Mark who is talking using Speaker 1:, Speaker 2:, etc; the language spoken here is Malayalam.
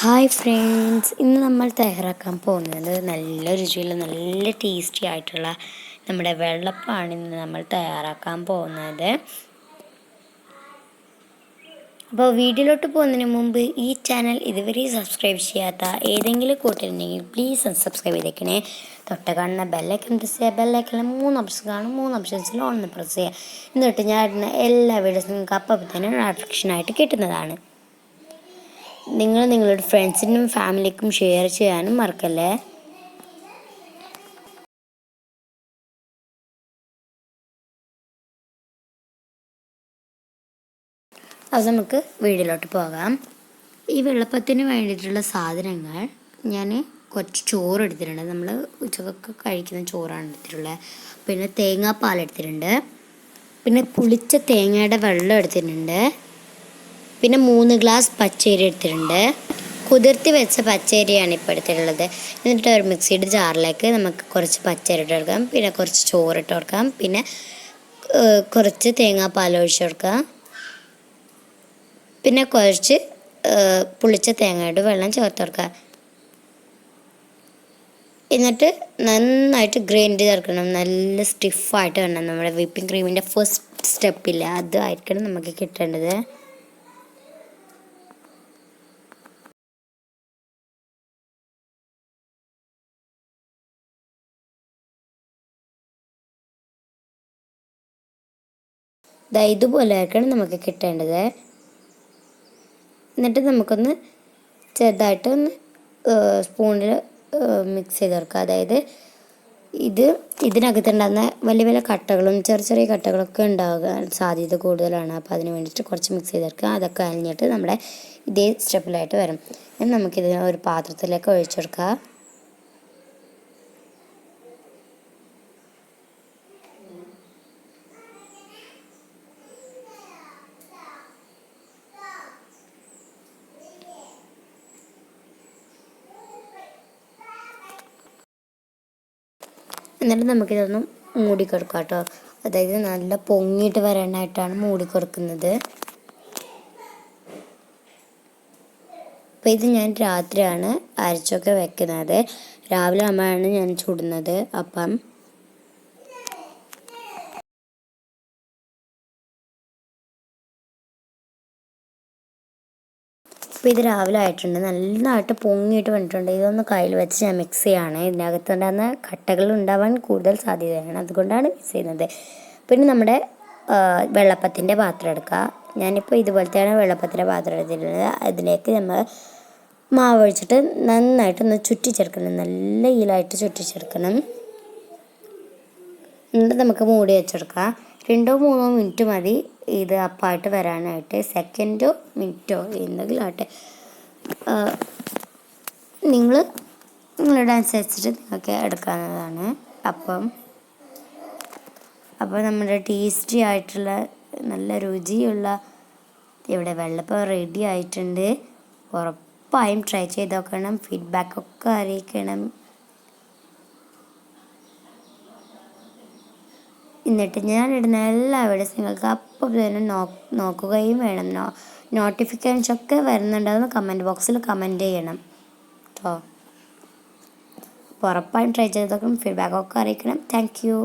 Speaker 1: ഹായ് ഫ്രണ്ട്സ്, ഇന്ന് നമ്മൾ തയ്യാറാക്കാൻ പോകുന്നത് നല്ല രുചിയുള്ള നല്ല ടേസ്റ്റി ആയിട്ടുള്ള നമ്മുടെ വെള്ളപ്പമാണ് ഇന്ന് നമ്മൾ തയ്യാറാക്കാൻ പോകുന്നത്. അപ്പോൾ വീഡിയോയിലോട്ട് പോകുന്നതിന് മുമ്പ് ഈ ചാനൽ ഇതുവരെ സബ്സ്ക്രൈബ് ചെയ്യാത്ത ഏതെങ്കിലും കൂട്ടുണ്ടെങ്കിൽ പ്ലീസ് സബ്സ്ക്രൈബ് ചെയ്തേക്കണേ. തൊട്ട് കാണുന്ന ബെല്ലൈക്കൺ പ്രസ് ചെയ്യുക. ബെല്ലൈക്കണിൽ 3 ഓപ്ഷൻ കാണും. 3 ഓപ്ഷൻസിൽ ഒന്ന് പ്രസ് ചെയ്യുക. എന്നിട്ട് ഞാൻ ഇടുന്ന എല്ലാ വീഡിയോസും നിങ്ങൾക്ക് അപ്പം തന്നെ നോട്ടിഫിക്കേഷനായിട്ട് കിട്ടുന്നതാണ്. നിങ്ങൾ നിങ്ങളുടെ ഫ്രണ്ട്സിനും ഫാമിലിക്കും ഷെയർ ചെയ്യാനും മറക്കല്ലേ. അത് നമുക്ക് വീഡിയോയിലോട്ട് പോകാം. ഈ വെള്ളപ്പത്തിന് വേണ്ടിയിട്ടുള്ള സാധനങ്ങൾ ഞാൻ കുറച്ച് ചോറ് എടുത്തിട്ടുണ്ട്. നമ്മൾ ഉച്ചക്കൊക്കെ കഴിക്കുന്ന ചോറാണ് എടുത്തിട്ടുള്ളത്. പിന്നെ തേങ്ങാപ്പാൽ എടുത്തിട്ടുണ്ട്. പിന്നെ പുളിച്ച തേങ്ങയുടെ വെള്ളം എടുത്തിട്ടുണ്ട്. പിന്നെ 3 ഗ്ലാസ് പച്ചരി എടുത്തിട്ടുണ്ട്. കുതിർത്തി വെച്ച പച്ചരിയാണ് ഇപ്പോൾ എടുത്തിട്ടുള്ളത്. എന്നിട്ട് ഒരു മിക്സിയുടെ ജാറിലേക്ക് നമുക്ക് കുറച്ച് പച്ചരി ഇട്ട് കൊടുക്കാം. പിന്നെ കുറച്ച് ചോറ് ഇട്ട് കൊടുക്കാം. പിന്നെ കുറച്ച് തേങ്ങാപ്പാൽ ഒഴിച്ച് കൊടുക്കാം. പിന്നെ കുറച്ച് പുളിച്ച തേങ്ങയുടെ വെള്ളം ചേർത്ത് കൊടുക്കാം. എന്നിട്ട് നന്നായിട്ട് ഗ്രൈൻഡ് ചേർക്കണം. നല്ല സ്റ്റിഫായിട്ട് വേണം. നമ്മുടെ വിപ്പിംഗ് ക്രീമിൻ്റെ ഫസ്റ്റ് സ്റ്റെപ്പില്ല, അതായിരിക്കണം നമുക്ക് കിട്ടേണ്ടത്. ഇതുപോലെ ആയിരിക്കണം നമുക്ക് കിട്ടേണ്ടത്. എന്നിട്ട് നമുക്കൊന്ന് ചെറുതായിട്ട് ഒന്ന് സ്പൂണിൽ മിക്സ് ചെയ്ത് കൊടുക്കുക. അതായത് ഇതിനകത്തുണ്ടാകുന്ന വലിയ വലിയ കട്ടകളും ചെറിയ കട്ടകളൊക്കെ ഉണ്ടാകാൻ സാധ്യത കൂടുതലാണ്. അപ്പോൾ അതിന് വേണ്ടിയിട്ട് കുറച്ച് മിക്സ് ചെയ്തെടുക്കുക. അതൊക്കെ അലിഞ്ഞിട്ട് നമ്മുടെ ഇതേ സ്റ്റെപ്പിലായിട്ട് വരും. നമുക്കിതിനെ ഒരു പാത്രത്തിലേക്ക് ഒഴിച്ചെടുക്കുക. എന്നിട്ട് നമുക്കിതൊന്ന് മൂടിക്കൊടുക്കാം കേട്ടോ. അതായത് നല്ല പൊങ്ങിയിട്ട് വരാനായിട്ടാണ് മൂടിക്കൊടുക്കുന്നത്. അപ്പോൾ ഇത് ഞാൻ രാത്രിയാണ് അരച്ചൊക്കെ വെക്കുന്നത്. രാവിലെ ആകുമ്പോഴാണ് ഞാൻ ചുടുന്നത്. അപ്പം അപ്പോൾ ഇത് രാവിലെ ആയിട്ടുണ്ട്. നന്നായിട്ട് പൊങ്ങിയിട്ട് വന്നിട്ടുണ്ട്. ഇതൊന്ന് കയ്യിൽ വെച്ച് ഞാൻ മിക്സ് ചെയ്യുകയാണ്. ഇതിനകത്തുണ്ടാകുന്ന കട്ടകൾ ഉണ്ടാവാൻ കൂടുതൽ സാധ്യതയാണ്, അതുകൊണ്ടാണ് മിക്സ് ചെയ്യുന്നത്. പിന്നെ നമ്മുടെ വെള്ളപ്പത്തിൻ്റെ പാത്രം എടുക്കുക. ഞാനിപ്പോൾ ഇതുപോലത്തെയാണ് വെള്ളപ്പത്തിൻ്റെ പാത്രം എടുത്തിട്ടുള്ളത്. അതിലേക്ക് നമ്മൾ മാവ് ഒഴിച്ചിട്ട് നന്നായിട്ടൊന്ന് ചുറ്റിച്ചെടുക്കണം. നല്ല ഈലായിട്ട് ചുറ്റിച്ചെടുക്കണം. എന്നിട്ട് നമുക്ക് മൂടി വെച്ചെടുക്കാം. 2-3 മിനിറ്റ് മതി ഇത് അപ്പമായിട്ട് വരാനായിട്ട്. സെക്കൻഡോ മിനിറ്റോ എന്തെങ്കിലും ആട്ടെ, നിങ്ങളുടെ അനുസരിച്ചിട്ട് നിങ്ങൾക്ക് എടുക്കാവുന്നതാണ്. അപ്പോൾ നമ്മുടെ ടേസ്റ്റി ആയിട്ടുള്ള നല്ല രുചിയുള്ള ഇവിടെ വെള്ളപ്പം റെഡി ആയിട്ടുണ്ട്. ഉറപ്പായും ട്രൈ ചെയ്ത് നോക്കണം. ഫീഡ്ബാക്കൊക്കെ അറിയിക്കണം. എന്നിട്ട് ഞാനിടുന്ന എല്ലാ വീഡിയോസും നിങ്ങൾക്ക് അപ്പോൾ തന്നെ നോക്കുകയും വേണം. നോട്ടിഫിക്കേഷൻസൊക്കെ വരുന്നുണ്ടെന്ന് കമൻറ്റ് ബോക്സിൽ കമൻറ്റ് ചെയ്യണം കേട്ടോ. അപ്പോൾ ഉറപ്പായും ട്രൈ ചെയ്ത് നോക്കണം. ഫീഡ്ബാക്കൊക്കെ അറിയിക്കണം. Thank you.